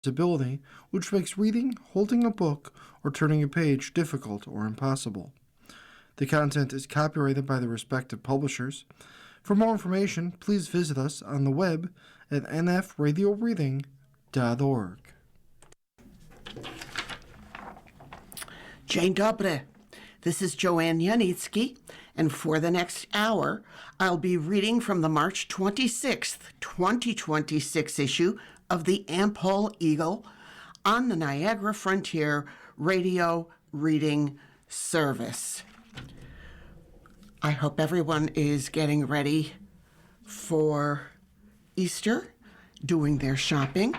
disability, which makes reading, holding a book, or turning a page difficult or impossible. The content is copyrighted by the respective publishers. For more information, please visit us on the web at nfradioreading.org. Dzień dobry. This is Joanne Yanitsky, and for the next hour, I'll be reading from the March 26th, 2026 issue of the Am-Pol Eagle on the Niagara Frontier Radio Reading Service. I hope everyone is getting ready for Easter, doing their shopping,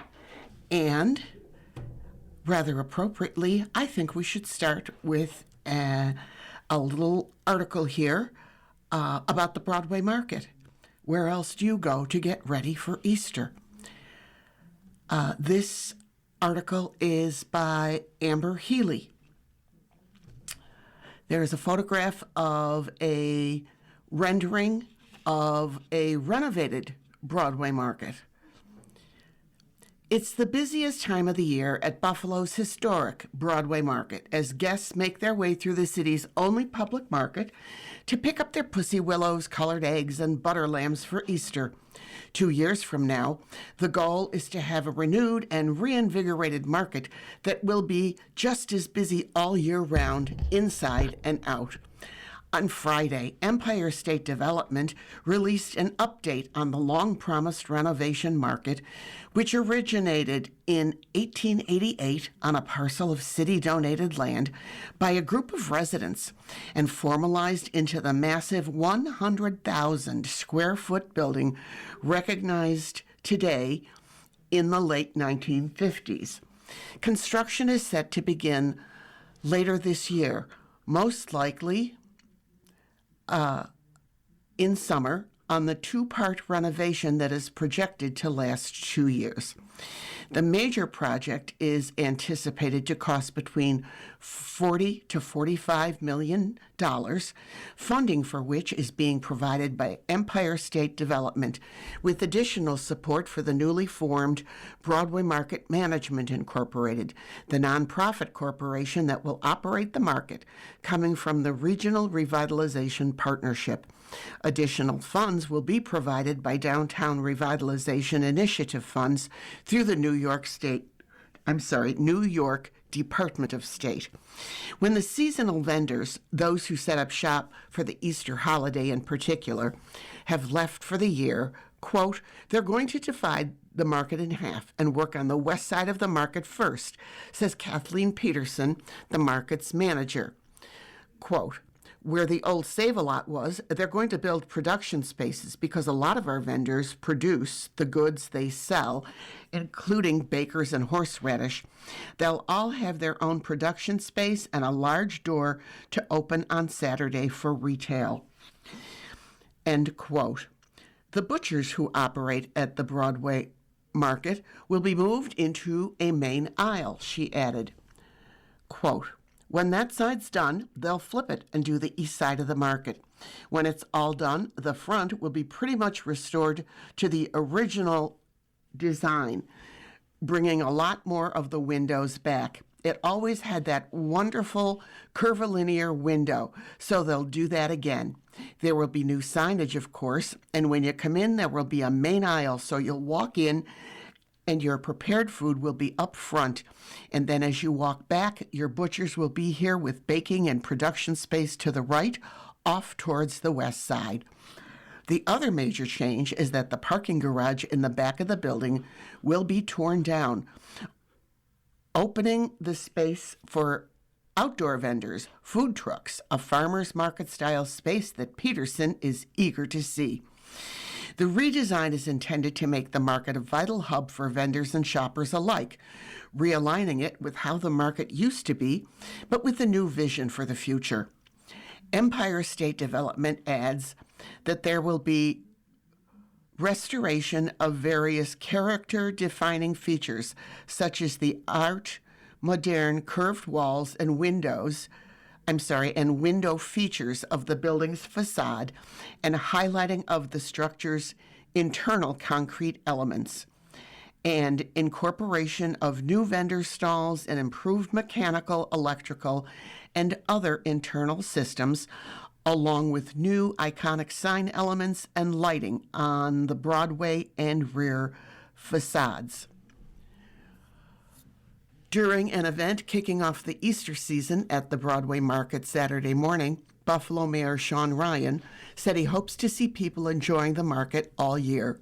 and rather appropriately, I think we should start with a little article here about the Broadway market. Where else do you go to get ready for Easter? This article is by Amber Healy. There is a photograph of a rendering of a renovated Broadway market. It's the busiest time of the year at Buffalo's historic Broadway market as guests make their way through the city's only public market to pick up their pussy willows, colored eggs, and butter lambs for Easter. 2 years from now, the goal is to have a renewed and reinvigorated market that will be just as busy all year round, inside and out. On Friday, Empire State Development released an update on the long-promised renovation market, which originated in 1888 on a parcel of city-donated land by a group of residents and formalized into the massive 100,000 square foot building recognized today in the late 1950s. Construction is set to begin later this year, most likely in summer on the two-part renovation that is projected to last 2 years. The major project is anticipated to cost between $40 to $45 million, funding for which is being provided by Empire State Development, with additional support for the newly formed Broadway Market Management Incorporated, the nonprofit corporation that will operate the market, coming from the Regional Revitalization Partnership. Additional funds will be provided by Downtown Revitalization Initiative funds through the New York Department of State. When the seasonal vendors, those who set up shop for the Easter holiday in particular, have left for the year, quote, they're going to divide the market in half and work on the west side of the market first, says Kathleen Peterson, the market's manager. Quote, where the old Save-A-Lot was, they're going to build production spaces because a lot of our vendors produce the goods they sell, including bakers and horseradish. They'll all have their own production space and a large door to open on Saturday for retail. End quote. The butchers who operate at the Broadway market will be moved into a main aisle, she added. Quote, when that side's done, they'll flip it and do the east side of the market. When it's all done, the front will be pretty much restored to the original design, bringing a lot more of the windows back. It always had that wonderful curvilinear window, so they'll do that again. There will be new signage, of course, and when you come in, there will be a main aisle, so you'll walk in and your prepared food will be up front. And then as you walk back, your butchers will be here with baking and production space to the right, off towards the west side. The other major change is that the parking garage in the back of the building will be torn down, opening the space for outdoor vendors, food trucks, a farmer's market-style space that Peterson is eager to see. The redesign is intended to make the market a vital hub for vendors and shoppers alike, realigning it with how the market used to be, but with a new vision for the future. Empire State Development adds that there will be restoration of various character-defining features, such as the art, modern curved walls and window features of the building's facade and highlighting of the structure's internal concrete elements. and incorporation of new vendor stalls and improved mechanical, electrical, and other internal systems, along with new iconic sign elements and lighting on the Broadway and rear facades. During an event kicking off the Easter season at the Broadway Market Saturday morning, Buffalo Mayor Sean Ryan said he hopes to see people enjoying the market all year.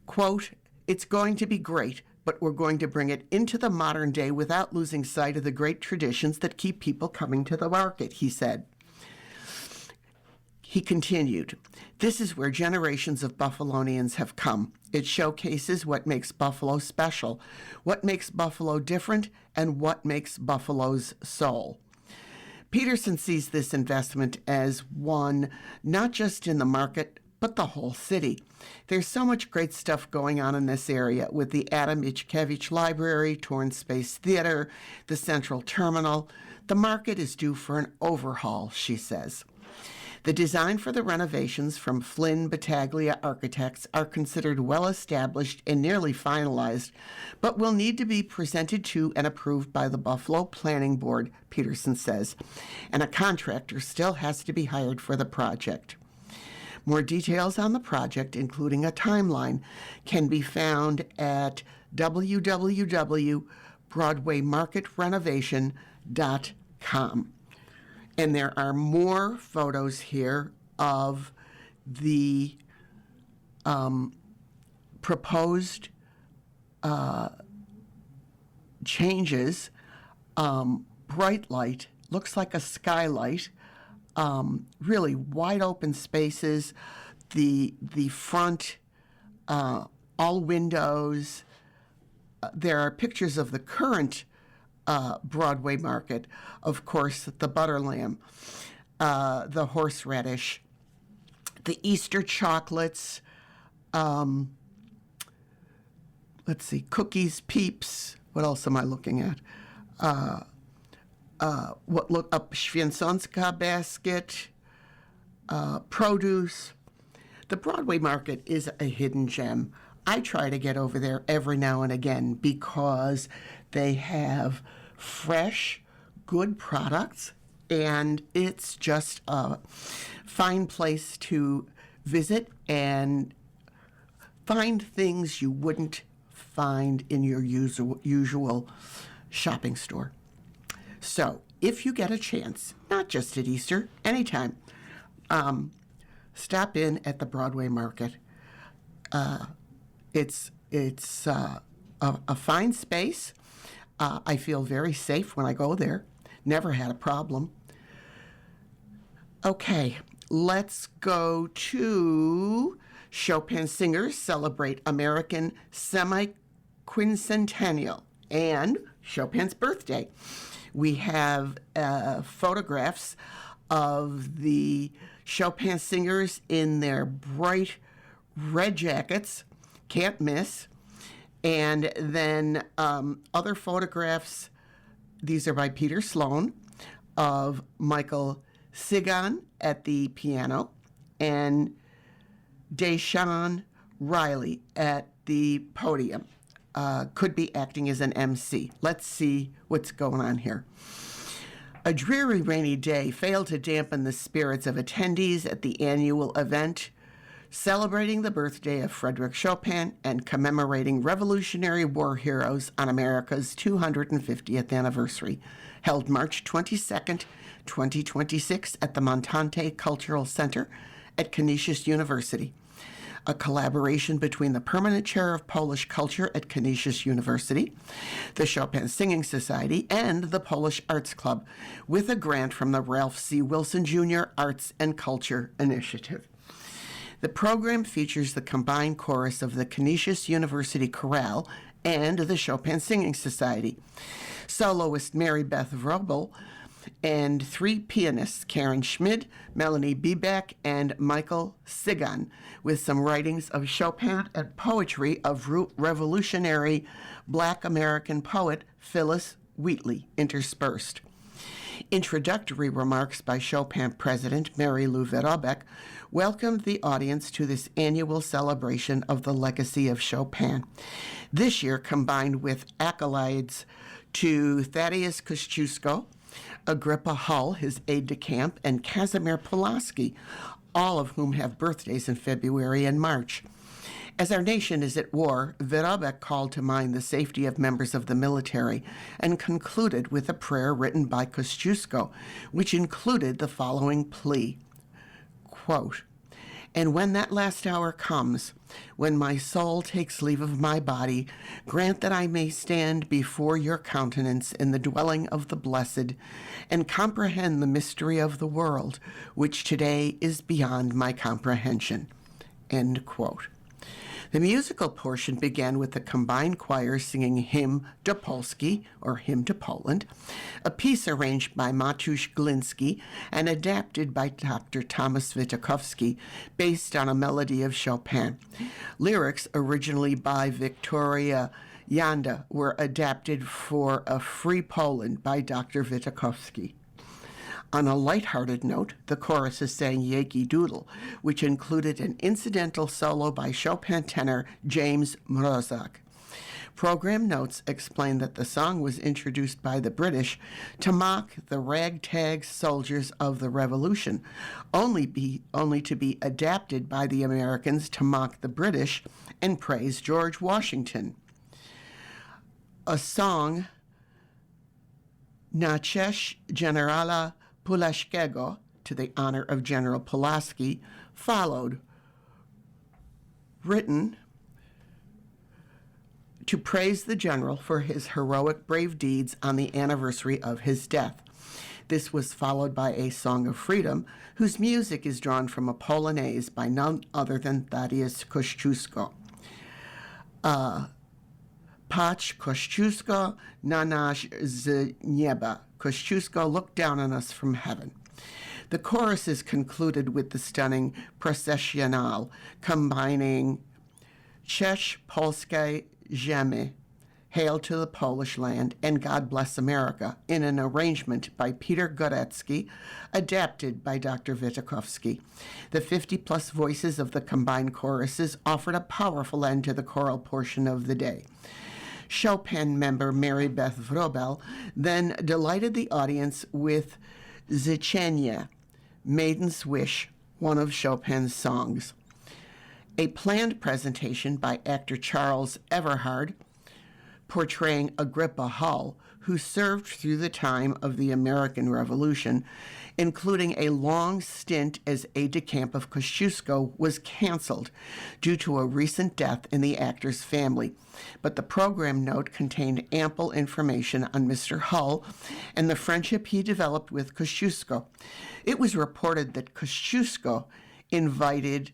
Quote, "It's going to be great, but we're going to bring it into the modern day without losing sight of the great traditions that keep people coming to the market," he said. He continued, "This is where generations of Buffalonians have come. It showcases what makes Buffalo special, what makes Buffalo different, and what makes Buffalo's soul." Peterson sees this investment as one not just in the market, but the whole city. There's so much great stuff going on in this area with the Adam Ichkevich Library, Torn Space Theater, the Central Terminal. The market is due for an overhaul, she says. The design for the renovations from Flynn Battaglia Architects are considered well established and nearly finalized, but will need to be presented to and approved by the Buffalo Planning Board, Peterson says, and a contractor still has to be hired for the project. More details on the project, including a timeline, can be found at www.broadwaymarketrenovation.com. And there are more photos here of the proposed changes. Bright light, looks like a skylight, really wide open spaces, the front, all windows. There are pictures of the current Broadway market, of course, the butter lamb, the horseradish, the Easter chocolates, let's see, cookies, Peeps. What else am I looking at? What look up Święconska basket, produce. The Broadway market is a hidden gem. I try to get over there every now and again because they have fresh, good products, and it's just a fine place to visit and find things you wouldn't find in your usual shopping store. So if you get a chance, not just at Easter, anytime, stop in at the Broadway Market. It's a fine space. I feel very safe when I go there. Never had a problem. Okay, let's go to Chopin Singers Celebrate American Semi-Quincentennial and Chopin's birthday. We have photographs of the Chopin Singers in their bright red jackets, can't miss. And then other photographs, these are by Peter Sloan, of Michael Sigan at the piano and Deshawn Riley at the podium. Could be acting as an MC. Let's see what's going on here. A dreary rainy day failed to dampen the spirits of attendees at the annual event celebrating the birthday of Frédéric Chopin and commemorating Revolutionary War heroes on America's 250th anniversary, held March 22nd, 2026 at the Montante Cultural Center at Canisius University, a collaboration between the Permanent Chair of Polish Culture at Canisius University, the Chopin Singing Society, and the Polish Arts Club, with a grant from the Ralph C. Wilson Jr. Arts and Culture Initiative. The program features the combined chorus of the Canisius University Chorale and the Chopin Singing Society, soloist Mary Beth Vrobel, and three pianists, Karen Schmid, Melanie Biebeck, and Michael Sigan, with some writings of Chopin and poetry of revolutionary Black American poet Phyllis Wheatley interspersed. Introductory remarks by Chopin President Mary Lou Verobek welcomed the audience to this annual celebration of the legacy of Chopin. This year, combined with accolades to Thaddeus Kosciuszko, Agrippa Hull, his aide-de-camp, and Kazimir Pulaski, all of whom have birthdays in February and March. As our nation is at war, Verobek called to mind the safety of members of the military and concluded with a prayer written by Kosciuszko, which included the following plea, quote, "And when that last hour comes, when my soul takes leave of my body, grant that I may stand before your countenance in the dwelling of the blessed, and comprehend the mystery of the world, which today is beyond my comprehension." End quote. The musical portion began with the combined choir singing Hymn to Polski, or Hymn to Poland, a piece arranged by Matusz Glinski and adapted by Dr. Thomas Witkowski, based on a melody of Chopin. Lyrics originally by Victoria Janda were adapted for A Free Poland by Dr. Witkowski. On a lighthearted note, the choruses sang Yankee Doodle, which included an incidental solo by Chopin tenor James Mrozak. Program notes explain that the song was introduced by the British to mock the ragtag soldiers of the Revolution, only to be adapted by the Americans to mock the British and praise George Washington. A song, Na cześć generala Pulaskiego, to the honor of General Pulaski, followed, written to praise the general for his heroic brave deeds on the anniversary of his death. This was followed by a Song of Freedom, whose music is drawn from a Polonaise by none other than Thaddeus Kosciuszko. Patrz Kosciuszko na nas z nieba. Kosciuszko, look down on us from heaven. The chorus is concluded with the stunning processional, combining Cześć Polskie Ziemi, Hail to the Polish Land, and God Bless America, in an arrangement by Peter Gorecki, adapted by Dr. Witkowski. The 50-plus voices of the combined choruses offered a powerful end to the choral portion of the day. Chopin member Mary Beth Vrobel then delighted the audience with Życzenie, Maiden's Wish, one of Chopin's songs. A planned presentation by actor Charles Everhard, portraying Agrippa Hull, who served through the time of the American Revolution, including a long stint as aide-de-camp of Kosciuszko, was canceled due to a recent death in the actor's family. But the program note contained ample information on Mr. Hull and the friendship he developed with Kosciuszko. It was reported that Kosciuszko invited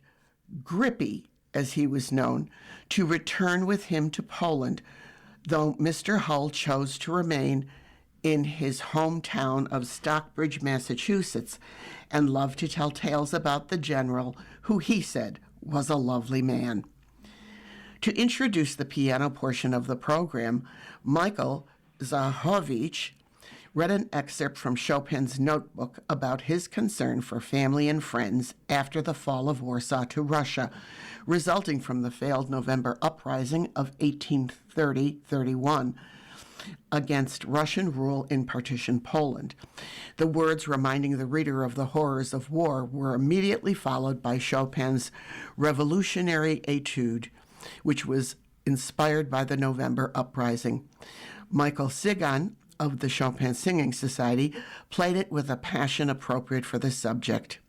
Grippy, as he was known, to return with him to Poland, though Mr. Hull chose to remain in his hometown of Stockbridge, Massachusetts, and loved to tell tales about the general, who he said was a lovely man. To introduce the piano portion of the program, Michael Zahovich read an excerpt from Chopin's notebook about his concern for family and friends after the fall of Warsaw to Russia, resulting from the failed November uprising of 1830-31 against Russian rule in partition Poland. The words reminding the reader of the horrors of war were immediately followed by Chopin's revolutionary etude, which was inspired by the November uprising. Michael Sigan of the Chopin Singing Society played it with a passion appropriate for the subject.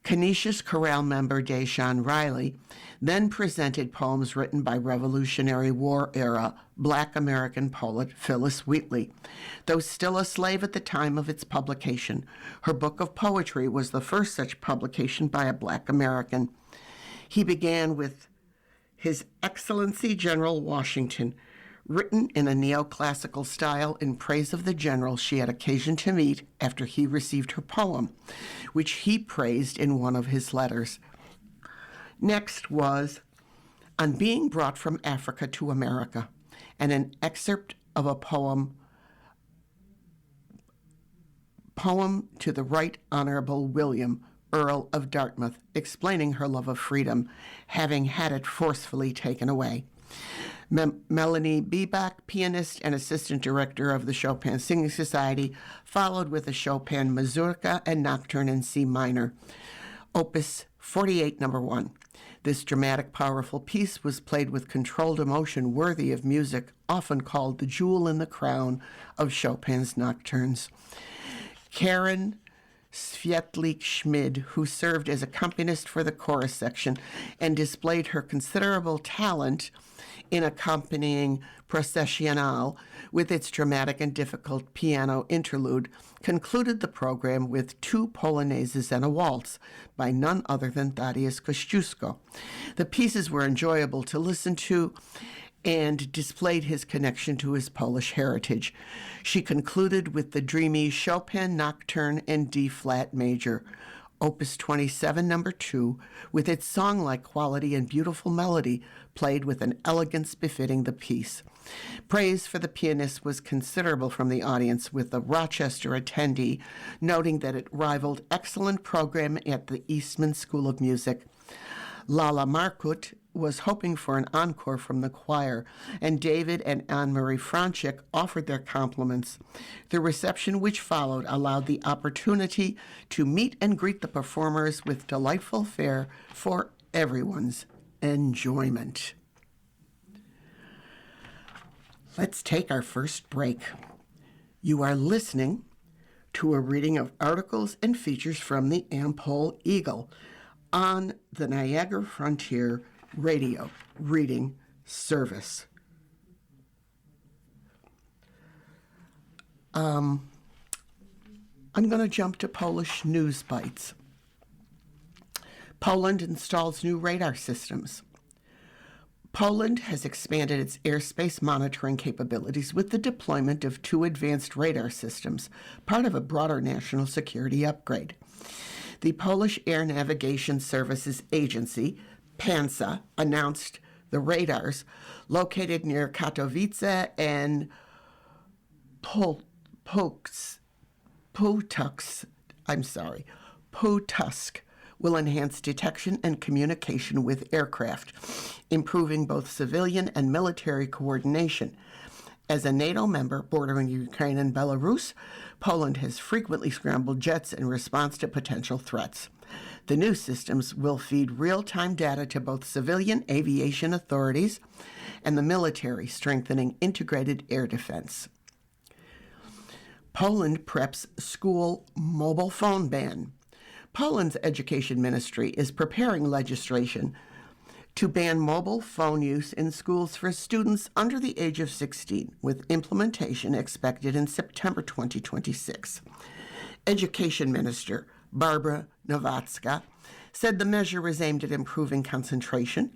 Canisius chorale member Deshaun Riley then presented poems written by Revolutionary War-era Black American poet Phyllis Wheatley. Though still a slave at the time of its publication, her book of poetry was the first such publication by a Black American. He began with His Excellency General Washington, written in a neoclassical style in praise of the general she had occasion to meet after he received her poem, which he praised in one of his letters. Next was On Being Brought from Africa to America, and an excerpt of a poem poem to the Right Honorable William, Earl of Dartmouth, explaining her love of freedom, having had it forcefully taken away. Melanie Bebach, pianist and assistant director of the Chopin Singing Society, followed with a Chopin Mazurka and Nocturne in C minor, Opus 48, number 1. This dramatic, powerful piece was played with controlled emotion worthy of music, often called the jewel in the crown of Chopin's nocturnes. Karen Svietlik-Schmid, who served as accompanist for the chorus section and displayed her considerable talent in accompanying Processional with its dramatic and difficult piano interlude, concluded the program with 2 polonaises and a waltz by none other than Thaddeus Kosciuszko. The pieces were enjoyable to listen to and displayed his connection to his Polish heritage. She concluded with the dreamy Chopin Nocturne in D-flat major, Opus 27, number 2, with its song-like quality and beautiful melody, played with an elegance befitting the piece. Praise for the pianist was considerable from the audience, with the Rochester attendee noting that it rivaled excellent program at the Eastman School of Music. Lala Markut was hoping for an encore from the choir, and David and Anne-Marie Franchik offered their compliments. The reception which followed allowed the opportunity to meet and greet the performers with delightful fare for everyone's enjoyment. Let's take our first break. You are listening to a reading of articles and features from the Am-Pol Eagle on the Niagara Frontier Radio Reading Service. I'm going to jump to Polish news bites. Poland installs new radar systems. Poland has expanded its airspace monitoring capabilities with the deployment of 2 advanced radar systems, part of a broader national security upgrade. The Polish Air Navigation Services Agency, PANSA, announced the radars located near Katowice and Płotusk will enhance detection and communication with aircraft, improving both civilian and military coordination. As a NATO member bordering Ukraine and Belarus, Poland has frequently scrambled jets in response to potential threats. The new systems will feed real-time data to both civilian aviation authorities and the military, strengthening integrated air defense. Poland preps school mobile phone ban. Poland's education ministry is preparing legislation to ban mobile phone use in schools for students under the age of 16, with implementation expected in September 2026. Education Minister Barbara Nowacka said the measure is aimed at improving concentration,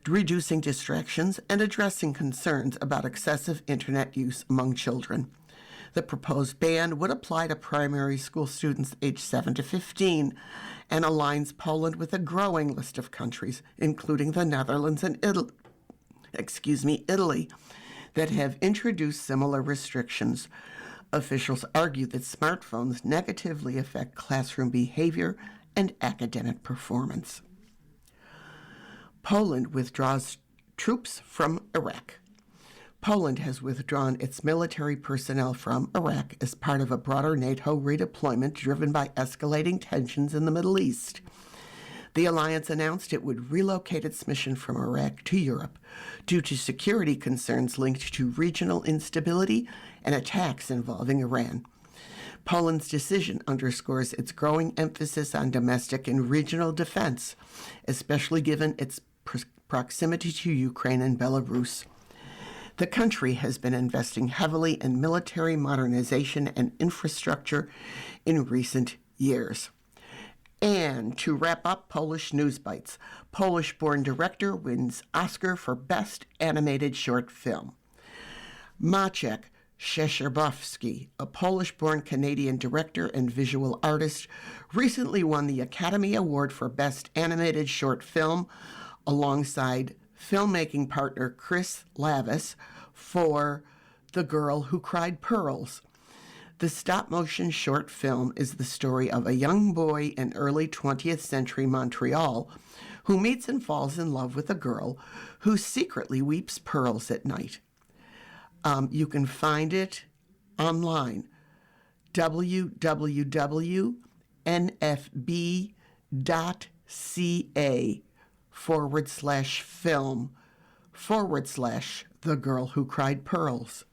reducing distractions, and addressing concerns about excessive internet use among children. The proposed ban would apply to primary school students aged 7 to 15 and aligns Poland with a growing list of countries, including the Netherlands and Italy, that have introduced similar restrictions. Officials argue that smartphones negatively affect classroom behavior and academic performance. Poland withdraws troops from Iraq. Poland has withdrawn its military personnel from Iraq as part of a broader NATO redeployment driven by escalating tensions in the Middle East. The alliance announced it would relocate its mission from Iraq to Europe due to security concerns linked to regional instability and attacks involving Iran. Poland's decision underscores its growing emphasis on domestic and regional defense, especially given its proximity to Ukraine and Belarus. The country has been investing heavily in military modernization and infrastructure in recent years. And to wrap up Polish News Bites, Polish-born director wins Oscar for Best Animated Short Film. Maciek Szczerbowski, a Polish-born Canadian director and visual artist, recently won the Academy Award for Best Animated Short Film alongside filmmaking partner Chris Lavis for The Girl Who Cried Pearls. The stop-motion short film is the story of a young boy in early 20th century Montreal who meets and falls in love with a girl who secretly weeps pearls at night. You can find it online, www.nfb.ca/film/The Girl Who Cried Pearls.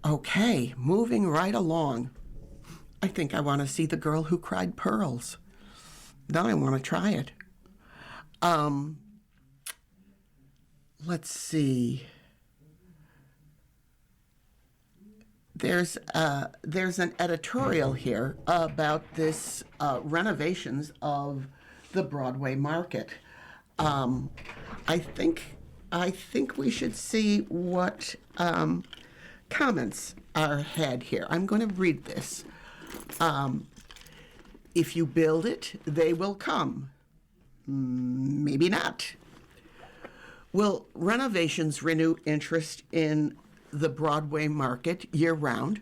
Okay, moving right along. I think I want to see The Girl Who Cried Pearls. Now I want to try it. Let's see. There's an editorial here about this renovations of the Broadway market. I think we should see what comments are had here. I'm going to read this. If you build it, they will come. Maybe not. Will renovations renew interest in the Broadway market year-round?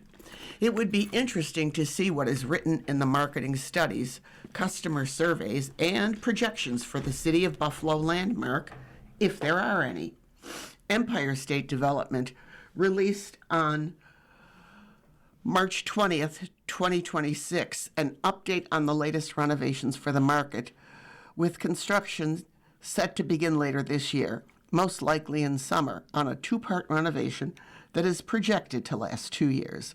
It would be interesting to see what is written in the marketing studies, customer surveys, and projections for the City of Buffalo landmark, if there are any. Empire State Development released on March 20th, 2026, an update on the latest renovations for the market, with construction set to begin later this year, most likely in summer, on a two-part renovation that is projected to last 2 years.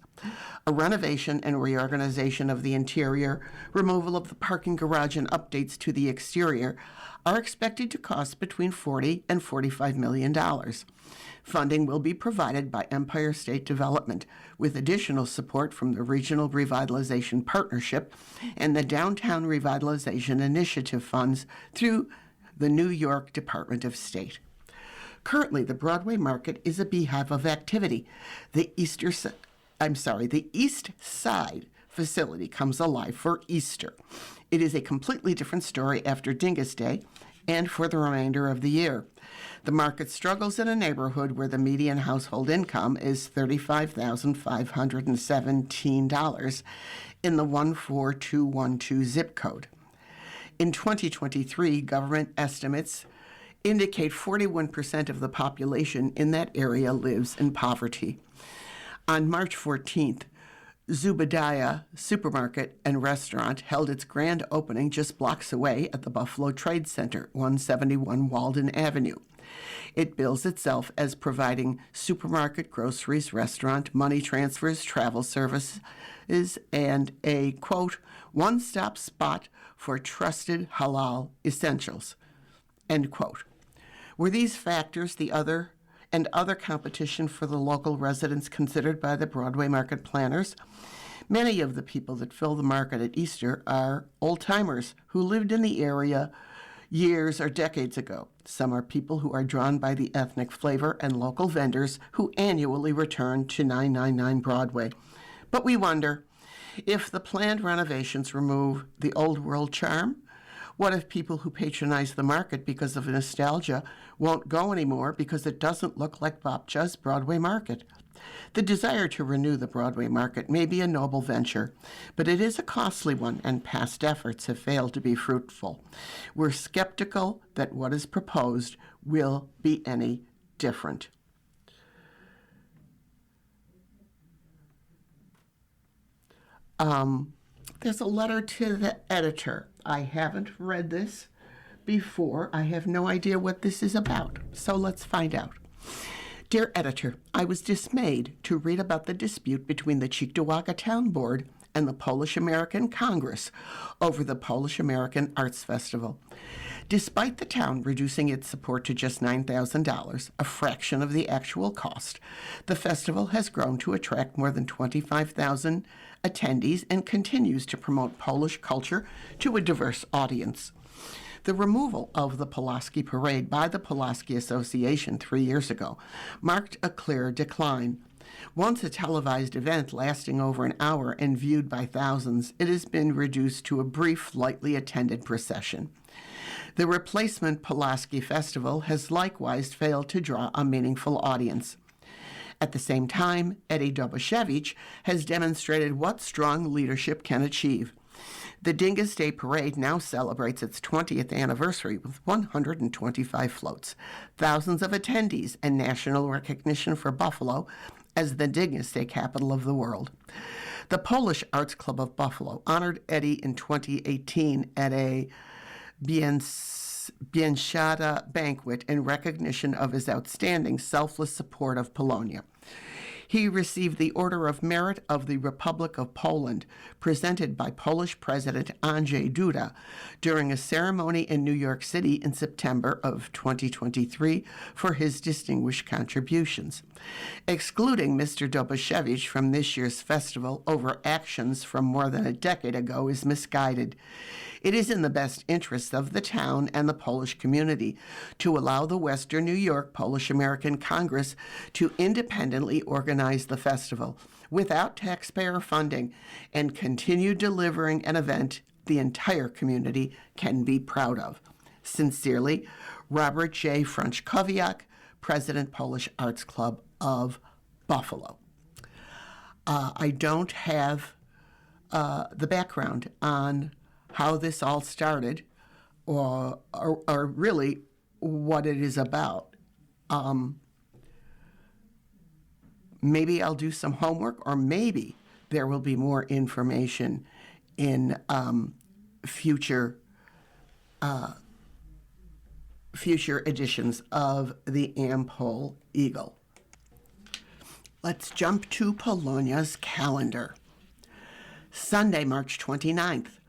A renovation and reorganization of the interior, removal of the parking garage, and updates to the exterior are expected to cost between $40 and $45 million. Funding will be provided by Empire State Development, with additional support from the Regional Revitalization Partnership and the Downtown Revitalization Initiative funds through the New York Department of State. Currently, the Broadway market is a beehive of activity. The East Side facility comes alive for Easter. It is a completely different story after Dingus Day and for the remainder of the year. The market struggles in a neighborhood where the median household income is $35,517 in the 14212 zip code. In 2023, government estimates indicate 41% of the population in that area lives in poverty. On March 14th, Zubadiah Supermarket and Restaurant held its grand opening just blocks away at the Buffalo Trade Center, 171 Walden Avenue. It bills itself as providing supermarket, groceries, restaurant, money transfers, travel services, and a, quote, one-stop spot for trusted halal essentials, end quote. Were these factors the other competition for the local residents considered by the Broadway market planners? Many of the people that fill the market at Easter are old-timers who lived in the area years or decades ago. Some are people who are drawn by the ethnic flavor and local vendors who annually return to 999 Broadway. But we wonder, if the planned renovations remove the old world charm, what if people who patronize the market because of nostalgia won't go anymore because it doesn't look like Bobcha's Broadway market? The desire to renew the Broadway market may be a noble venture, but it is a costly one, and past efforts have failed to be fruitful. We're skeptical that what is proposed will be any different. There's a letter to the editor. I haven't read this before. I have no idea what this is about, so let's find out. Dear editor, I was dismayed to read about the dispute between the Cheektowaga Town Board and the Polish-American Congress over the Polish-American Arts Festival. Despite the town reducing its support to just $9,000, a fraction of the actual cost, the festival has grown to attract more than 25,000 attendees and continues to promote Polish culture to a diverse audience. The removal of the Pulaski Parade by the Pulaski Association 3 years ago marked a clear decline. Once a televised event lasting over an hour and viewed by thousands, it has been reduced to a brief, lightly attended procession. The replacement Pulaski Festival has likewise failed to draw a meaningful audience. At the same time, Eddie Dobashevich has demonstrated what strong leadership can achieve. The Dingus Day Parade now celebrates its 20th anniversary with 125 floats, thousands of attendees, and national recognition for Buffalo as the Dingus Day capital of the world. The Polish Arts Club of Buffalo honored Eddie in 2018 at a Bienshada banquet in recognition of his outstanding selfless support of Polonia. He received the Order of Merit of the Republic of Poland, presented by Polish President Andrzej Duda during a ceremony in New York City in September of 2023 for his distinguished contributions. Excluding Mr. Dobashevich from this year's festival over actions from more than a decade ago is misguided. It is in the best interest of the town and the Polish community to allow the Western New York Polish-American Congress to independently organize the festival without taxpayer funding and continue delivering an event the entire community can be proud of. Sincerely, Robert J. Frączkowiak, President, Polish Arts Club of Buffalo. I don't have the background on how this all started or really what it is about. Maybe I'll do some homework, or maybe there will be more information in future editions of the Am-Pol Eagle. Let's jump to Polonia's calendar. Sunday, March 29th,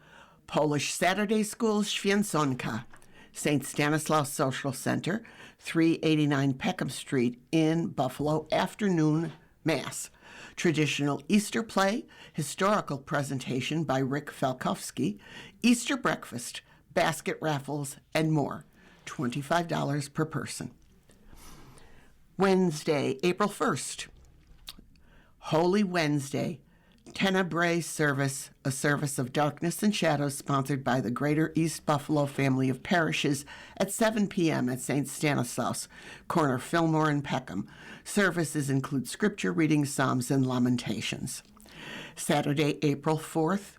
Polish Saturday School Święconka, St. Stanislaus Social Center, 389 Peckham Street in Buffalo, afternoon Mass. Traditional Easter play, historical presentation by Rick Falkowski, Easter breakfast, basket raffles, and more. $25 per person. Wednesday, April 1st, Holy Wednesday, Tenebrae service, a service of darkness and shadows sponsored by the Greater East Buffalo family of parishes at 7 p.m. at St. Stanislaus, corner Fillmore and Peckham. Services include scripture reading, psalms, and lamentations. Saturday, April 4th,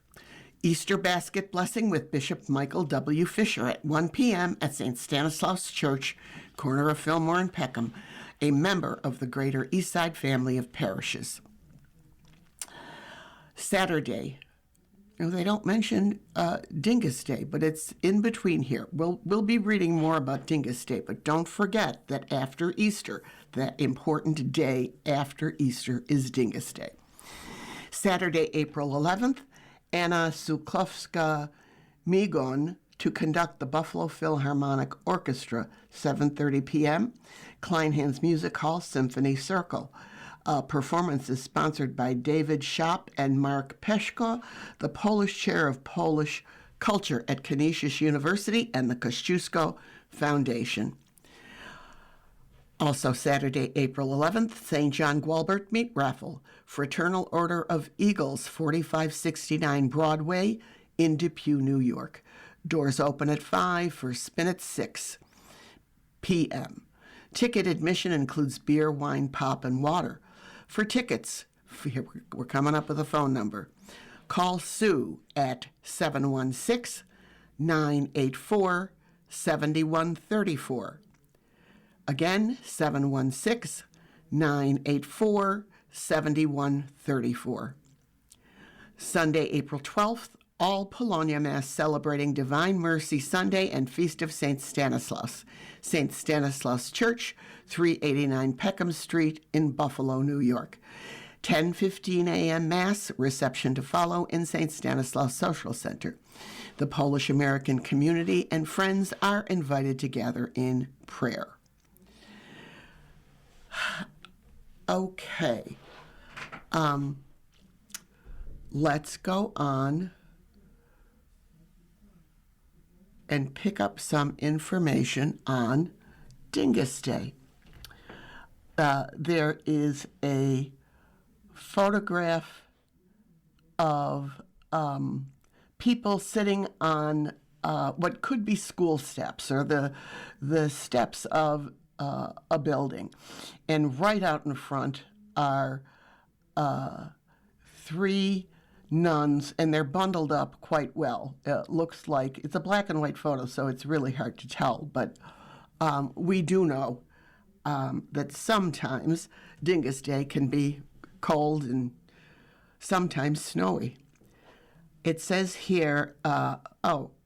Easter basket blessing with Bishop Michael W. Fisher at 1 p.m. at St. Stanislaus Church, corner of Fillmore and Peckham, a member of the Greater East Side family of parishes. Saturday, they don't mention Dingus Day, but it's in between here. We'll be reading more about Dingus Day, but don't forget that after Easter, that important day after Easter is Dingus Day. Saturday, April 11th, Anna Suklowska-Migon to conduct the Buffalo Philharmonic Orchestra, 7:30 p.m., Kleinhans Music Hall, Symphony Circle. Performance is sponsored by David Schopp and Mark Peszko, the Polish Chair of Polish Culture at Canisius University and the Kosciuszko Foundation. Also Saturday, April 11th, St. John Gualbert Meat Raffle, Fraternal Order of Eagles, 4569 Broadway in Depew, New York. Doors open at 5, first spin at 6 p.m. Ticket admission includes beer, wine, pop, and water. For tickets, we're coming up with a phone number. Call Sue at 716-984-7134. Again, 716-984-7134. Sunday, April 12th, all Polonia Mass celebrating Divine Mercy Sunday and Feast of St. Stanislaus. St. Stanislaus Church, 389 Peckham Street in Buffalo, New York. 10:15 a.m. Mass, reception to follow in St. Stanislaus Social Center. The Polish-American community and friends are invited to gather in prayer. Okay. Let's go on and pick up some information on Dingus Day. There is a photograph of people sitting on what could be school steps or the steps of a building. And right out in front are three nuns, and they're bundled up quite well. It looks like it's a black and white photo, so it's really hard to tell, but we do know that sometimes Dingus Day can be cold and sometimes snowy. It says here,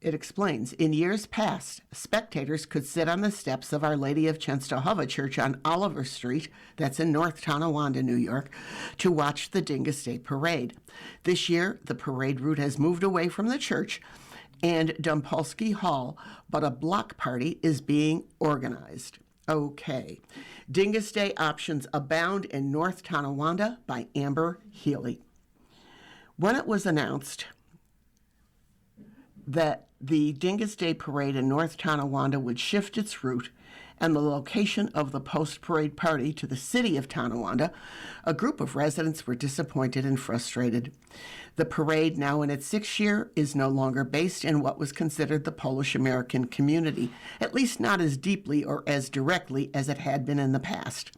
it explains, in years past, spectators could sit on the steps of Our Lady of Chenstohova Church on Oliver Street, that's in North Tonawanda, New York, to watch the Dingus Day Parade. This year, the parade route has moved away from the church and Dumpolsky Hall, but a block party is being organized. Okay. Dingus Day options abound in North Tonawanda by Amber Healy. When it was announced that the Dingus Day Parade in North Tonawanda would shift its route and the location of the post-parade party to the city of Tonawanda, a group of residents were disappointed and frustrated. The parade, now in its 6th year, is no longer based in what was considered the Polish-American community, at least not as deeply or as directly as it had been in the past.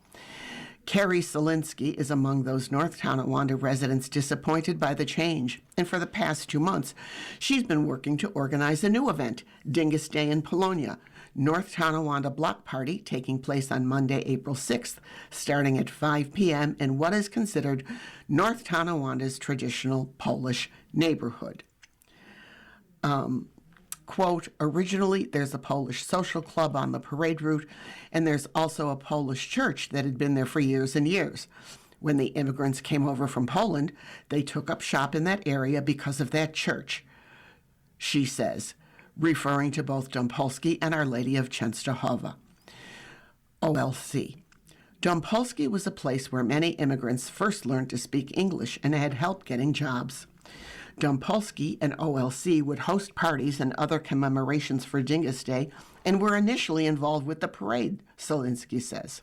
Carrie Solinsky is among those North Tonawanda residents disappointed by the change, and for the past 2 months, she's been working to organize a new event, Dingus Day in Polonia, North Tonawanda Block Party, taking place on Monday, April 6th, starting at 5 p.m. in what is considered North Tonawanda's traditional Polish neighborhood. Quote, originally there's a Polish social club on the parade route, and there's also a Polish church that had been there for years and years. When the immigrants came over from Poland, they took up shop in that area because of that church, she says, referring to both Dumpolsky and Our Lady of Chenstohova. OLC. Dumpolsky was a place where many immigrants first learned to speak English and had help getting jobs. Dumpolsky and OLC would host parties and other commemorations for Dingus Day and were initially involved with the parade, Solinsky says.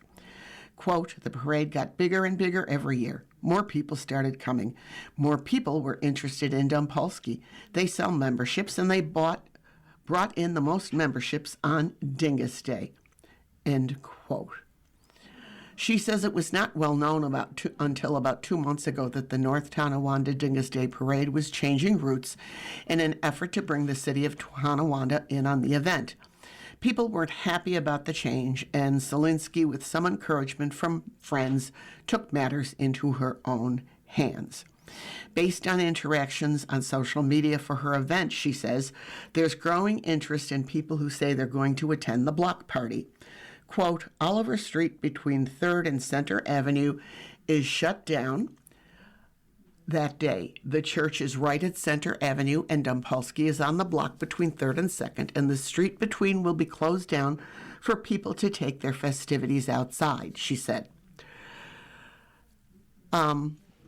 Quote, the parade got bigger and bigger every year. More people started coming. More people were interested in Dumpolsky. They sell memberships, and they brought in the most memberships on Dingus Day, end quote. She says it was not well known until about 2 months ago that the North Tonawanda Dingus Day Parade was changing routes in an effort to bring the city of Tonawanda in on the event. People weren't happy about the change, and Solinsky, with some encouragement from friends, took matters into her own hands. Based on interactions on social media for her event, she says, there's growing interest in people who say they're going to attend the block party. Quote, Oliver Street between 3rd and Center Avenue is shut down that day. The church is right at Center Avenue, and Dumpolsky is on the block between 3rd and 2nd, and the street between will be closed down for people to take their festivities outside, she said.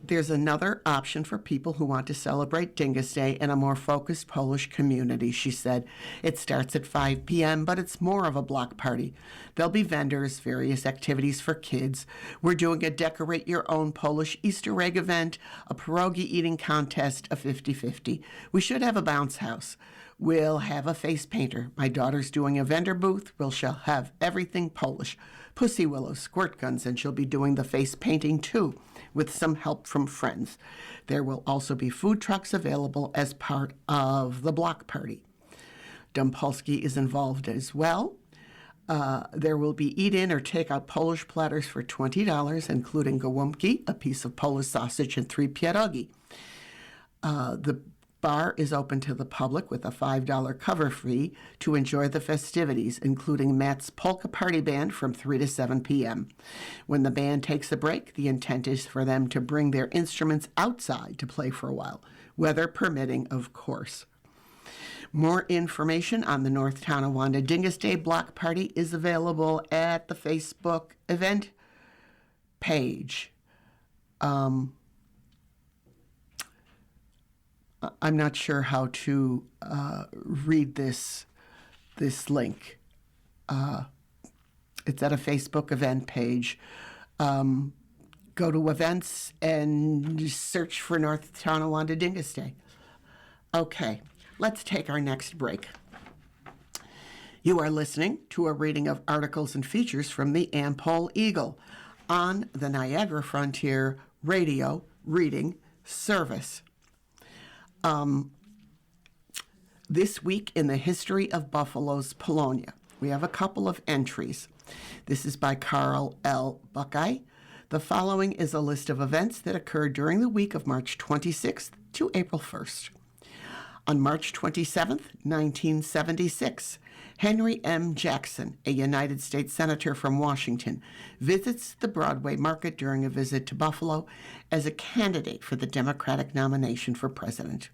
There's another option for people who want to celebrate Dingus Day in a more focused Polish community, she said. It starts at 5 p.m., but it's more of a block party. There'll be vendors, various activities for kids. We're doing a Decorate Your Own Polish Easter egg event, a pierogi eating contest, a 50-50. We should have a bounce house. We'll have a face painter. My daughter's doing a vendor booth. We'll shall have everything Polish. Pussy willows, squirt guns, and she'll be doing the face painting too, with some help from friends. There will also be food trucks available as part of the block party. Dumpolsky is involved as well. There will be eat-in or take-out Polish platters for $20, including gołąbki, a piece of Polish sausage, and 3 pierogi. The bar is open to the public with a $5 cover fee to enjoy the festivities, including Matt's Polka Party Band from 3 to 7 p.m. When the band takes a break, the intent is for them to bring their instruments outside to play for a while, weather permitting, of course. More information on the North Tonawanda Dingus Day Block Party is available at the Facebook event page. I'm not sure how to read this link. It's at a Facebook event page. Go to events and search for North Tonawanda Dingus Day. Okay, let's take our next break. You are listening to a reading of articles and features from the Am-Pol Eagle. on the Niagara Frontier Radio Reading Service. This week in the history of Buffalo's Polonia, we have a couple of entries. This is by Carl L. Buckeye. The following is a list of events that occurred during the week of March 26th to April 1st. On March 27th, 1976, Henry M. Jackson, a United States Senator from Washington, visits the Broadway market during a visit to Buffalo as a candidate for the Democratic nomination for president.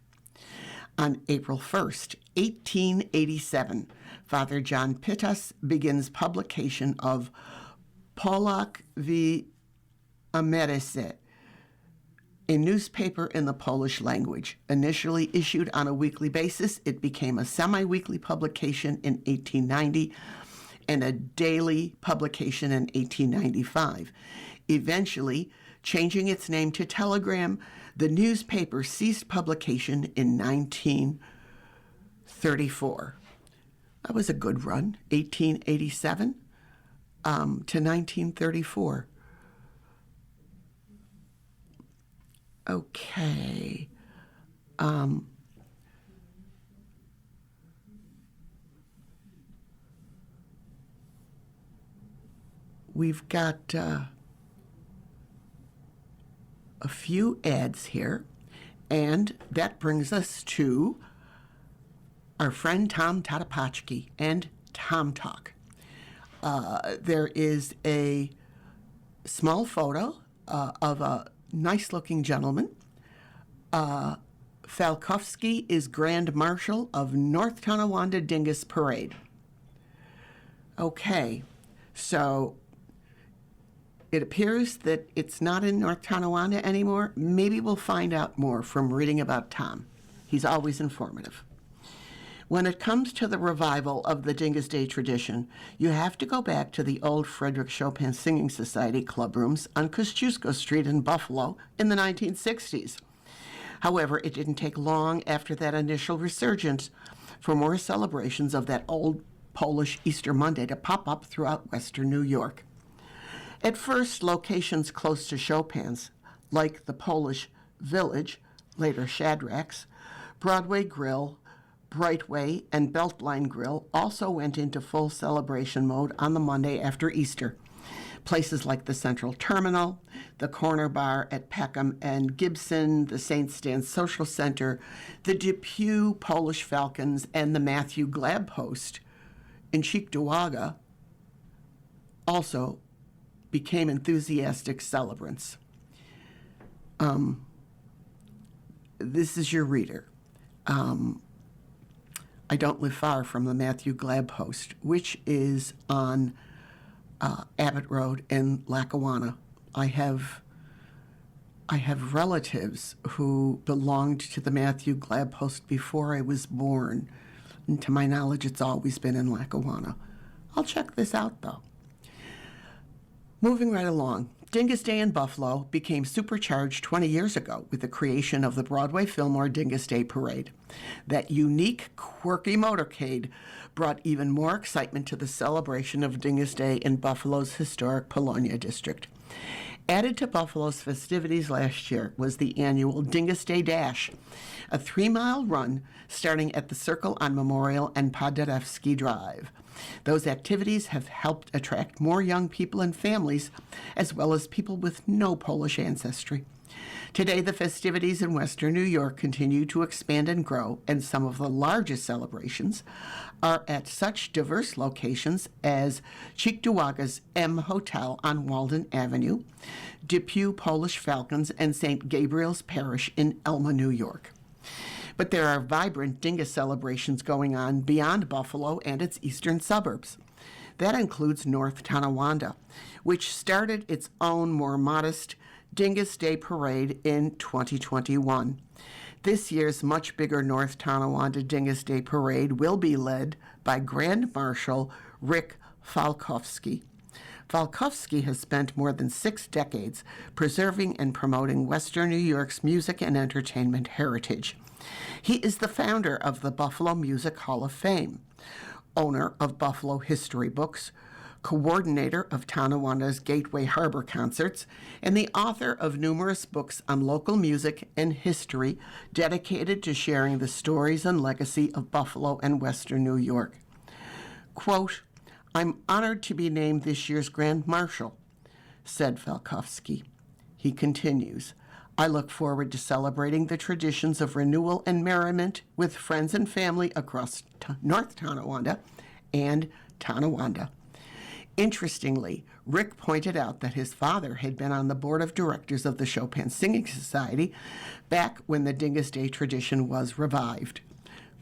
On April 1st, 1887, Father John Pitas begins publication of Polak v. Ameryce, a newspaper in the Polish language. Initially issued on a weekly basis, it became a semi-weekly publication in 1890 and a daily publication in 1895. Eventually, changing its name to Telegram, the newspaper ceased publication in 1934. That was a good run, 1887 to 1934. Okay. We've got a few ads here, and that brings us to our friend Tom Tadapachki and Tom Talk. There is a small photo of a nice-looking gentleman. Falkowski is Grand Marshal of North Tonawanda Dingus Parade. Okay, so it appears that it's not in North Tonawanda anymore. Maybe we'll find out more from reading about Tom. He's always informative. When it comes to the revival of the Dingus Day tradition, you have to go back to the old Frederick Chopin Singing Society clubrooms on Kosciuszko Street in Buffalo in the 1960s. However, it didn't take long after that initial resurgence for more celebrations of that old Polish Easter Monday to pop up throughout Western New York. At first, locations close to Chopin's, like the Polish Village, later Shadrack's, Broadway Grill, Brightway, and Beltline Grill also went into full celebration mode on the Monday after Easter. Places like the Central Terminal, the Corner Bar at Peckham and Gibson, the St. Stan's Social Center, the Depew Polish Falcons, and the Matthew Glab Post in Cheektowaga also became enthusiastic celebrants. This is your reader. I don't live far from the Matthew Glab Post, which is on Abbott Road in Lackawanna. I have relatives who belonged to the Matthew Glab Post before I was born. And to my knowledge, it's always been in Lackawanna. I'll check this out, though. Moving right along, Dingus Day in Buffalo became supercharged 20 years ago with the creation of the Broadway Fillmore Dingus Day Parade. That unique, quirky motorcade brought even more excitement to the celebration of Dingus Day in Buffalo's historic Polonia district. Added to Buffalo's festivities last year was the annual Dingus Day Dash, a 3-mile run starting at the Circle on Memorial and Paderewski Drive. Those activities have helped attract more young people and families, as well as people with no Polish ancestry. Today, the festivities in Western New York continue to expand and grow, and some of the largest celebrations are at such diverse locations as Cheektowaga's M Hotel on Walden Avenue, Depew Polish Falcons, and St. Gabriel's Parish in Elma, New York. But there are vibrant Dingus celebrations going on beyond Buffalo and its eastern suburbs. That includes North Tonawanda, which started its own more modest Dingus Day Parade in 2021. This year's much bigger North Tonawanda Dingus Day Parade will be led by Grand Marshal Rick Falkowski. Falkowski has spent more than 6 decades preserving and promoting Western New York's music and entertainment heritage. He is the founder of the Buffalo Music Hall of Fame, owner of Buffalo History Books, coordinator of Tonawanda's Gateway Harbor concerts, and the author of numerous books on local music and history dedicated to sharing the stories and legacy of Buffalo and Western New York. Quote, "I'm honored to be named this year's Grand Marshal," said Falkowski. He continues, "I look forward to celebrating the traditions of renewal and merriment with friends and family across North Tonawanda and Tonawanda." Interestingly, Rick pointed out that his father had been on the board of directors of the Chopin Singing Society back when the Dingus Day tradition was revived.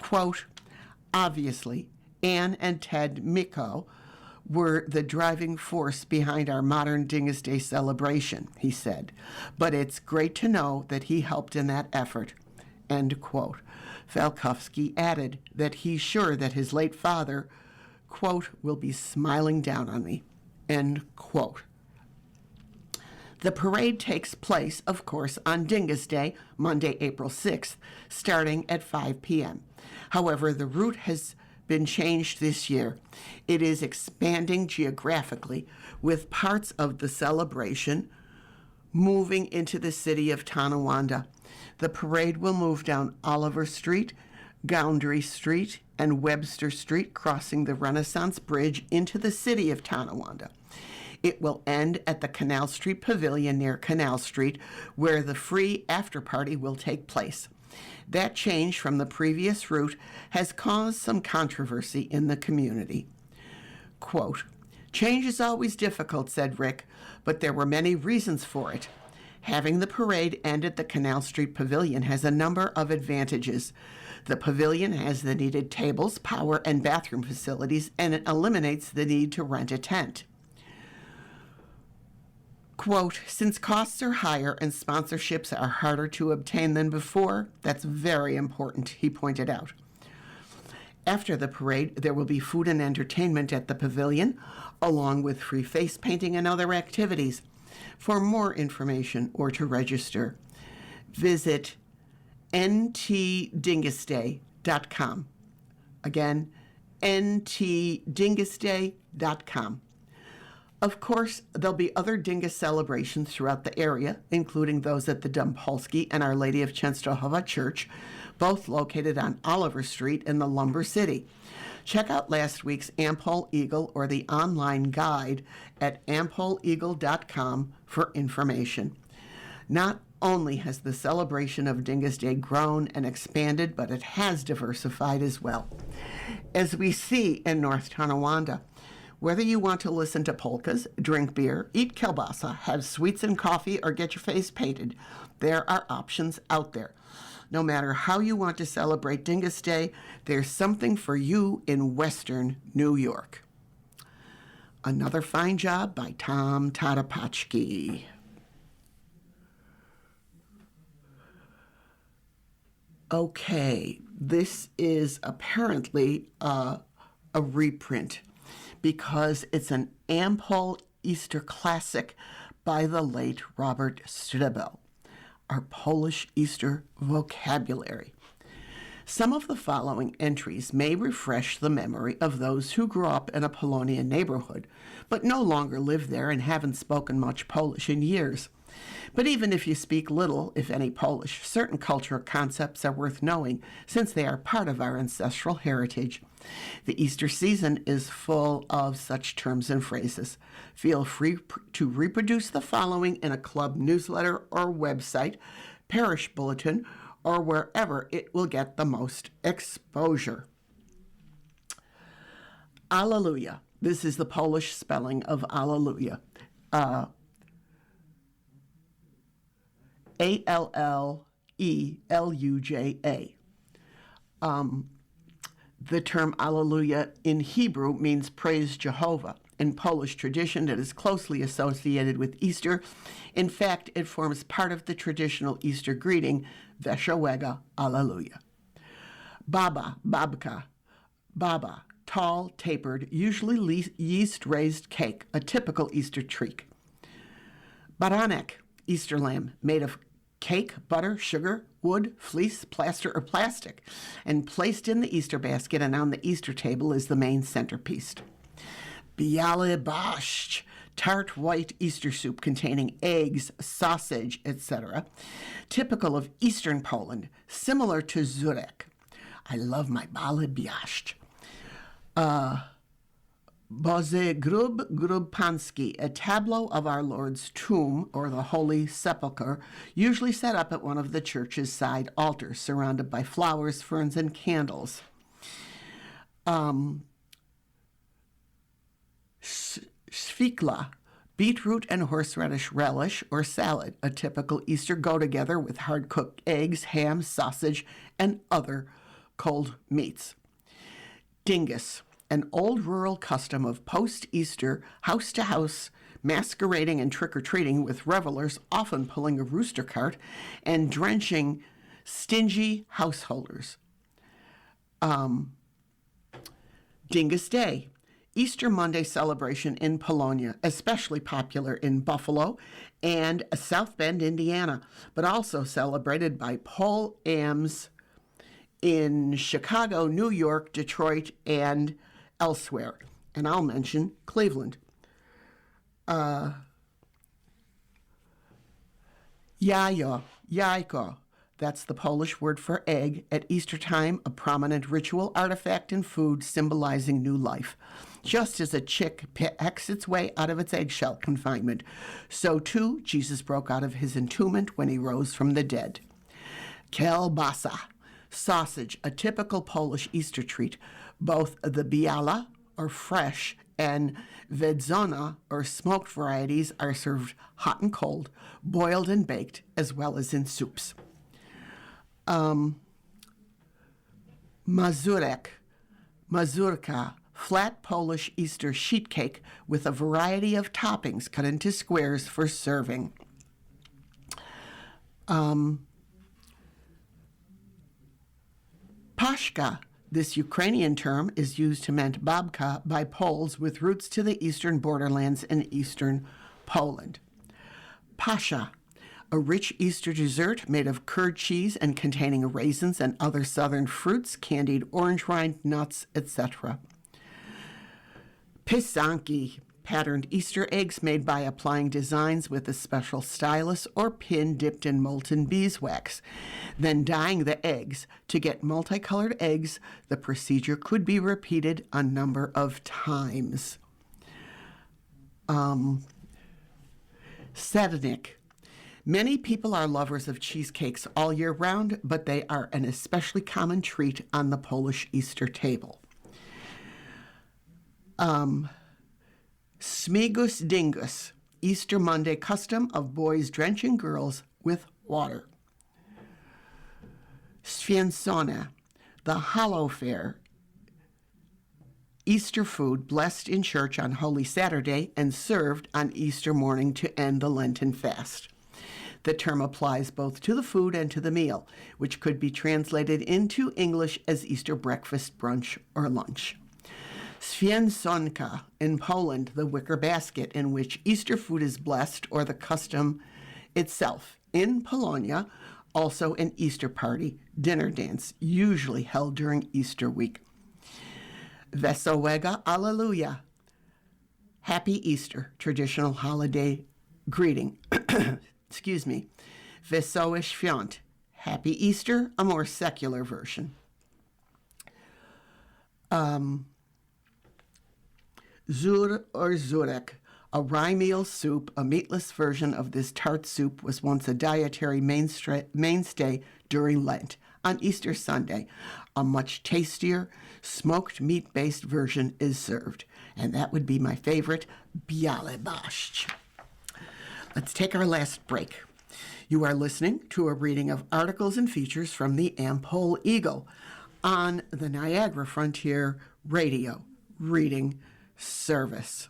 Quote, "Obviously, Anne and Ted Miko were the driving force behind our modern Dingus Day celebration," he said, "but it's great to know that he helped in that effort." End quote. Falkowski added that he's sure that his late father, quote, "will be smiling down on me," end quote. The parade takes place, of course, on Dingus Day, Monday, April 6th, starting at 5 p.m. However, the route has been changed this year. It is expanding geographically, with parts of the celebration moving into the city of Tonawanda. The parade will move down Oliver Street, Goundry Street, and Webster Street, crossing the Renaissance Bridge into the city of Tonawanda. It will end at the Canal Street Pavilion near Canal Street, where the free after-party will take place. That change from the previous route has caused some controversy in the community. Quote, "Change is always difficult," said Rick, "but there were many reasons for it. Having the parade end at the Canal Street Pavilion has a number of advantages. The pavilion has the needed tables, power, and bathroom facilities, and it eliminates the need to rent a tent." Quote, "Since costs are higher and sponsorships are harder to obtain than before, that's very important," he pointed out. After the parade, there will be food and entertainment at the pavilion, along with free face painting and other activities. For more information or to register, visit ntdingusday.com. Again, ntdingusday.com. Of course, there'll be other Dingus celebrations throughout the area, including those at the Dumpolsky and Our Lady of Częstochowa Church, both located on Oliver Street in the Lumber City. Check out last week's Am-Pol Eagle or the online guide at ampoleagle.com for information. Not only has the celebration of Dingus Day grown and expanded, but it has diversified as well. As we see in North Tonawanda, whether you want to listen to polkas, drink beer, eat kielbasa, have sweets and coffee, or get your face painted, there are options out there. No matter how you want to celebrate Dingus Day, there's something for you in Western New York. Another fine job by Tom Tadapachki. Okay, this is apparently a reprint because it's an Am-Pol Easter classic by the late Robert Stribel, our Polish Easter vocabulary. Some of the following entries may refresh the memory of those who grew up in a Polonian neighborhood, but no longer live there and haven't spoken much Polish in years. But even if you speak little, if any, Polish, certain cultural concepts are worth knowing since they are part of our ancestral heritage. The Easter season is full of such terms and phrases. Feel free to reproduce the following in a club newsletter or website, parish bulletin, or wherever it will get the most exposure. Alleluia. This is the Polish spelling of Alleluia. Alleluja. The term Alleluia in Hebrew means praise Jehovah. In Polish tradition, it is closely associated with Easter. In fact, it forms part of the traditional Easter greeting, Wesołego Alleluja. Baba, babka, baba, tall, tapered, usually yeast-raised cake, a typical Easter treat. Baranek, Easter lamb, made of cake, butter, sugar, wood, fleece, plaster, or plastic, and placed in the Easter basket and on the Easter table is the main centerpiece. Biale Borscht, tart white Easter soup containing eggs, sausage, etc., typical of eastern Poland, similar to Zurek. I love my Biale Borscht. Boże Grób Pański, a tableau of our Lord's tomb, or the Holy Sepulchre, usually set up at one of the church's side altars, surrounded by flowers, ferns, and candles. Svikla, beetroot and horseradish relish or salad, a typical Easter go-together with hard-cooked eggs, ham, sausage, and other cold meats. Dingus, an old rural custom of post-Easter house-to-house masquerading and trick-or-treating, with revelers often pulling a rooster cart and drenching stingy householders. Dingus Day, Easter Monday celebration in Polonia, especially popular in Buffalo and South Bend, Indiana, but also celebrated by pole ams in Chicago, New York, Detroit, and elsewhere. And I'll mention Cleveland. Jajko, that's the Polish word for egg. At Easter time, a prominent ritual artifact in food symbolizing new life. Just as a chick pecks its way out of its eggshell confinement, so too Jesus broke out of his entombment when he rose from the dead. Kielbasa, sausage, a typical Polish Easter treat. Both the biala, or fresh, and wędzona, or smoked varieties, are served hot and cold, boiled and baked, as well as in soups. Mazurka, flat Polish Easter sheet cake with a variety of toppings cut into squares for serving. Pashka, this Ukrainian term, is used to mean babka by Poles with roots to the eastern borderlands in eastern Poland. Pasha, a rich Easter dessert made of curd cheese and containing raisins and other southern fruits, candied orange rind, nuts, etc. Pisanki, patterned Easter eggs made by applying designs with a special stylus or pin dipped in molten beeswax, then dyeing the eggs. To get multicolored eggs, the procedure could be repeated a number of times. Sernik. Many people are lovers of cheesecakes all year round, but they are an especially common treat on the Polish Easter table. Smigus Dingus, Easter Monday custom of boys drenching girls with water. Święcone, the Hollow Fare, Easter food blessed in church on Holy Saturday and served on Easter morning to end the Lenten fast. The term applies both to the food and to the meal, which could be translated into English as Easter breakfast, brunch, or lunch. Święconka, in Poland, the wicker basket in which Easter food is blessed, or the custom itself. In Polonia, also an Easter party, dinner dance, usually held during Easter week. Wesołego Alleluja, Happy Easter, traditional holiday greeting. Excuse me. Wesołe Świąt, Happy Easter, a more secular version. Zur or Zurek, a rye meal soup, a meatless version of this tart soup, was once a dietary mainstay during Lent. On Easter Sunday, a much tastier, smoked meat-based version is served, and that would be my favorite, biale borscht. Let's take our last break. You are listening to a reading of articles and features from the Am-Pol Eagle on the Niagara Frontier Radio Reading Service.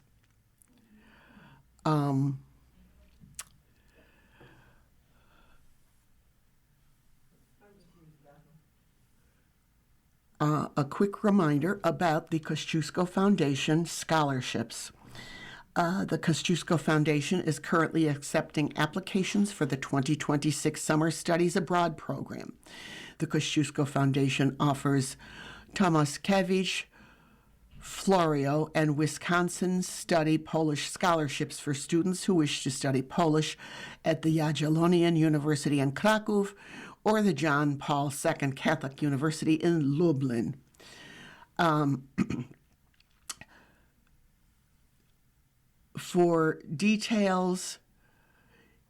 A quick reminder about the Kosciuszko Foundation scholarships. The Kosciuszko Foundation is currently accepting applications for the 2026 Summer Studies Abroad program. The Kosciuszko Foundation offers Tomaszkiewicz Florio, and Wisconsin Study Polish scholarships for students who wish to study Polish at the Jagiellonian University in Kraków or the John Paul II Catholic University in Lublin. For details,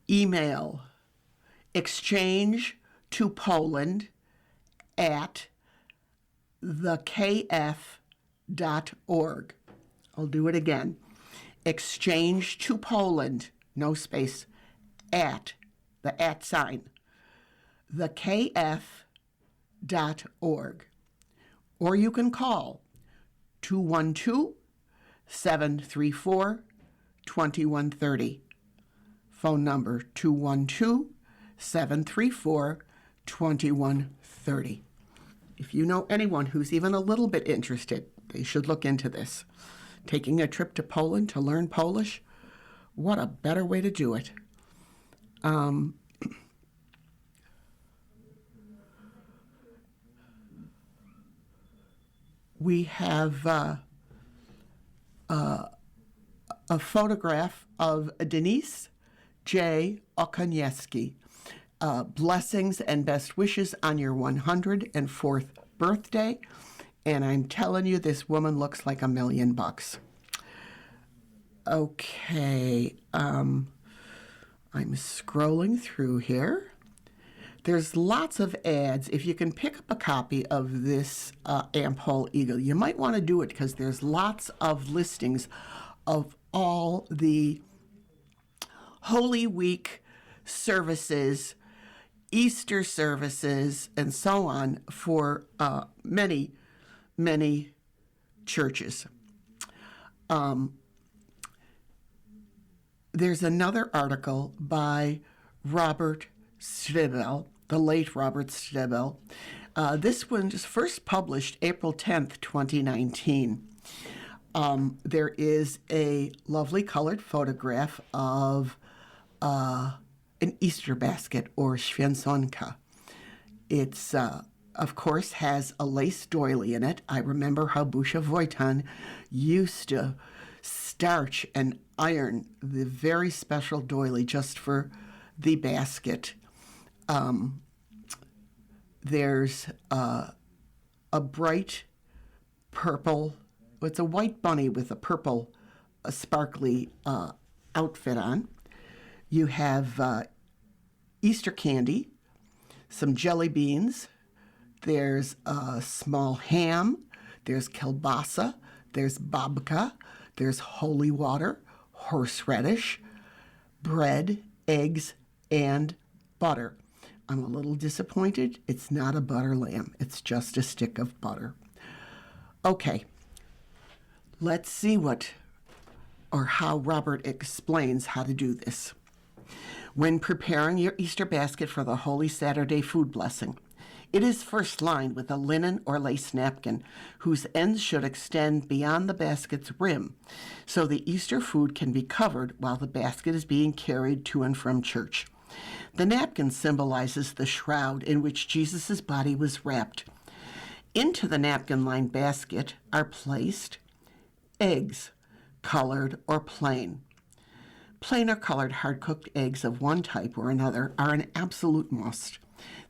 email exchange to Poland at thekf.org. I'll do it again. Exchange to Poland, no space, at, the at sign, thekf.org. Or you can call 212-734-2130. Phone number 212-734-2130. If you know anyone who's even a little bit interested, they should look into this. Taking a trip to Poland to learn Polish, what a better way to do it. We have a photograph of Denise J. Okoniewski. Blessings and best wishes on your 104th birthday. And I'm telling you, this woman looks like $1 million. Okay, I'm scrolling through here. There's lots of ads. If you can pick up a copy of this Am-Pol Eagle, you might want to do it because there's lots of listings of all the Holy Week services, Easter services, and so on for many churches. There's another article by Robert Strebel, the late Robert Strebel. This one was first published April 10th, 2019. There is a lovely colored photograph of an Easter basket, or święconka. It's, of course, has a lace doily in it. I remember how Busha Wojtan used to starch and iron the very special doily just for the basket. There's a bright purple, it's a white bunny with a purple sparkly outfit on. You have Easter candy, some jelly beans, there's a small ham, there's kielbasa, there's babka, there's holy water, horseradish, bread, eggs, and butter. I'm a little disappointed. It's not a butter lamb. It's just a stick of butter. Okay, let's see how Robert explains how to do this. When preparing your Easter basket for the Holy Saturday food blessing, it is first lined with a linen or lace napkin whose ends should extend beyond the basket's rim so the Easter food can be covered while the basket is being carried to and from church. The napkin symbolizes the shroud in which Jesus' body was wrapped. Into the napkin-lined basket are placed eggs, colored or plain. Plain or colored hard-cooked eggs of one type or another are an absolute must.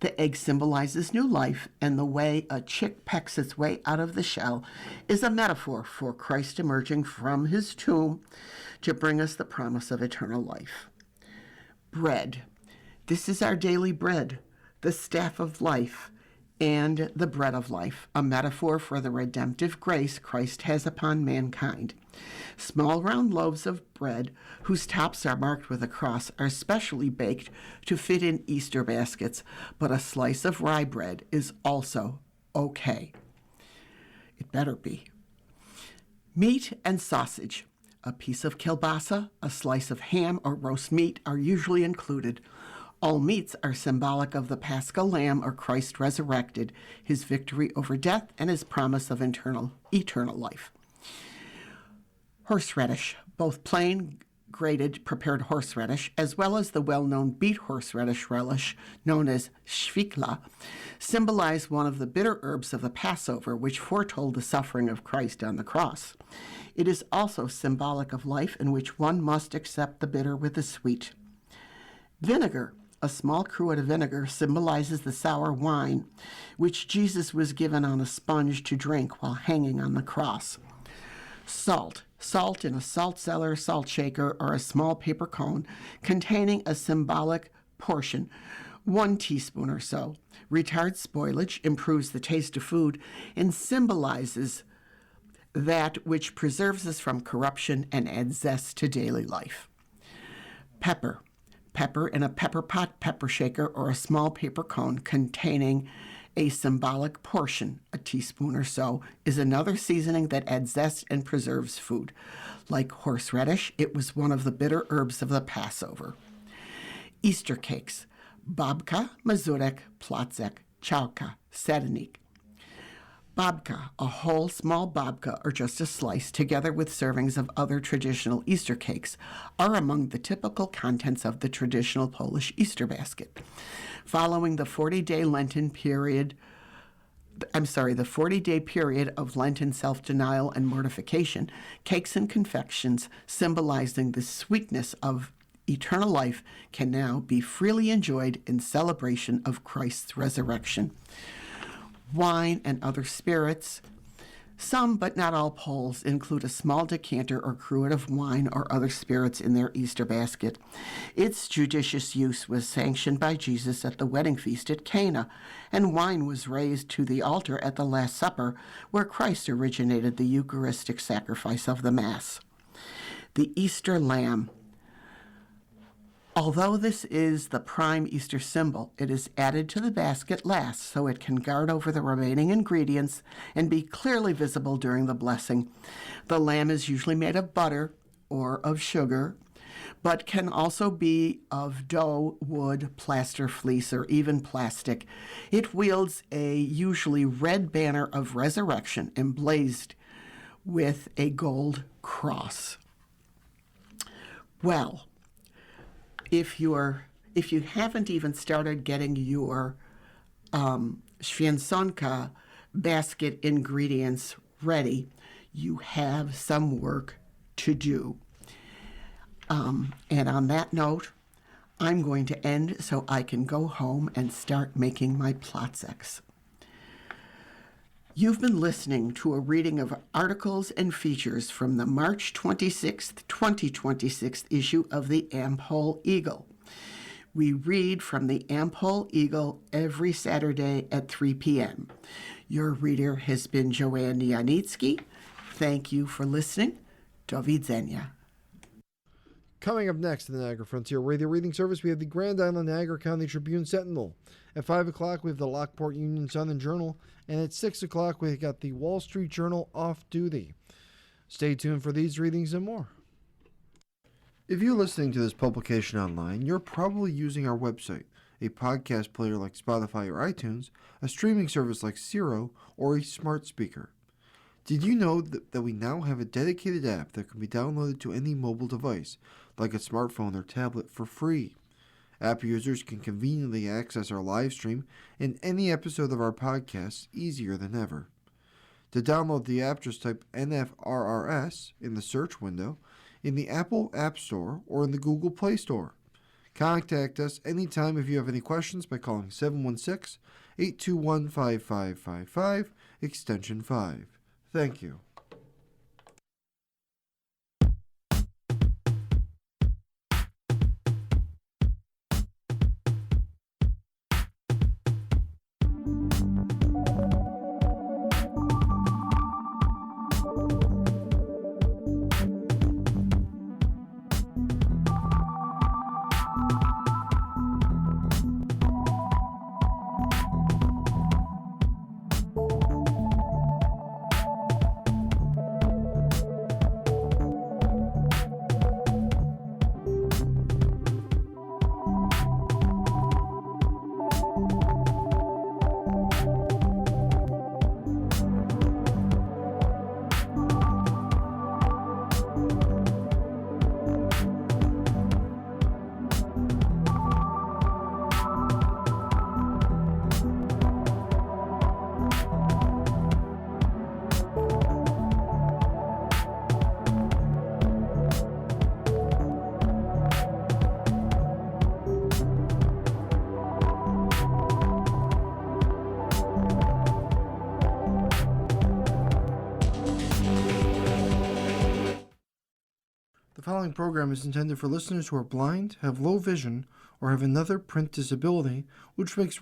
The egg symbolizes new life, and the way a chick pecks its way out of the shell is a metaphor for Christ emerging from his tomb to bring us the promise of eternal life. Bread. This is our daily bread, the staff of life, and the bread of life, a metaphor for the redemptive grace Christ has upon mankind. Small round loaves of bread, whose tops are marked with a cross, are specially baked to fit in Easter baskets, but a slice of rye bread is also okay. It better be. Meat and sausage. A piece of kielbasa, a slice of ham or roast meat are usually included. All meats are symbolic of the Paschal Lamb or Christ resurrected, his victory over death, and his promise of eternal life. Horseradish, both plain, grated prepared horseradish, as well as the well-known beet horseradish relish known as shvikla, symbolize one of the bitter herbs of the Passover, which foretold the suffering of Christ on the cross. It is also symbolic of life, in which one must accept the bitter with the sweet. Vinegar, a small cruet of vinegar, symbolizes the sour wine, which Jesus was given on a sponge to drink while hanging on the cross. Salt in a salt cellar, salt shaker, or a small paper cone containing a symbolic portion, 1 teaspoon or so, retards spoilage, improves the taste of food, and symbolizes that which preserves us from corruption and adds zest to daily life. Pepper in a pepper pot, pepper shaker, or a small paper cone containing a symbolic portion, a teaspoon or so, is another seasoning that adds zest and preserves food. Like horseradish, it was one of the bitter herbs of the Passover. Easter cakes: babka, mazurek, platzek, chowka, sedanik. Babka, a whole small babka or just a slice, together with servings of other traditional Easter cakes, are among the typical contents of the traditional Polish Easter basket. Following the 40-day period of Lenten self-denial and mortification, cakes and confections symbolizing the sweetness of eternal life can now be freely enjoyed in celebration of Christ's resurrection. Wine and other spirits. Some, but not all, Poles include a small decanter or cruet of wine or other spirits in their Easter basket. Its judicious use was sanctioned by Jesus at the wedding feast at Cana, and wine was raised to the altar at the Last Supper, where Christ originated the Eucharistic sacrifice of the Mass. The Easter lamb. Although this is the prime Easter symbol, it is added to the basket last so it can guard over the remaining ingredients and be clearly visible during the blessing. The lamb is usually made of butter or of sugar, but can also be of dough, wood, plaster, fleece, or even plastic. It wields a usually red banner of resurrection emblazoned with a gold cross. Well, if you haven't even started getting your święconka basket ingredients ready, you have some work to do. And on that note, I'm going to end so I can go home and start making my platzeks. You've been listening to a reading of articles and features from the March 26th, 2026 issue of the Am-Pol Eagle. We read from the Am-Pol Eagle every Saturday at 3 p.m. Your reader has been Joanne Janitsky. Thank you for listening. Do widzenia. Coming up next in the Niagara Frontier Radio Reading Service, we have the Grand Island Niagara County Tribune Sentinel. At 5 o'clock, we have the Lockport Union Sun and Journal. And at 6 o'clock, we got the Wall Street Journal Off Duty. Stay tuned for these readings and more. If you're listening to this publication online, you're probably using our website, a podcast player like Spotify or iTunes, a streaming service like Siro, or a smart speaker. Did you know that we now have a dedicated app that can be downloaded to any mobile device, like a smartphone or tablet, for free? App users can conveniently access our live stream and any episode of our podcast easier than ever. To download the app, just type NFRRS in the search window in the Apple App Store or in the Google Play Store. Contact us anytime if you have any questions by calling 716-821-5555, extension 5. Thank you. following program is intended for listeners who are blind, have low vision, or have another print disability, which makes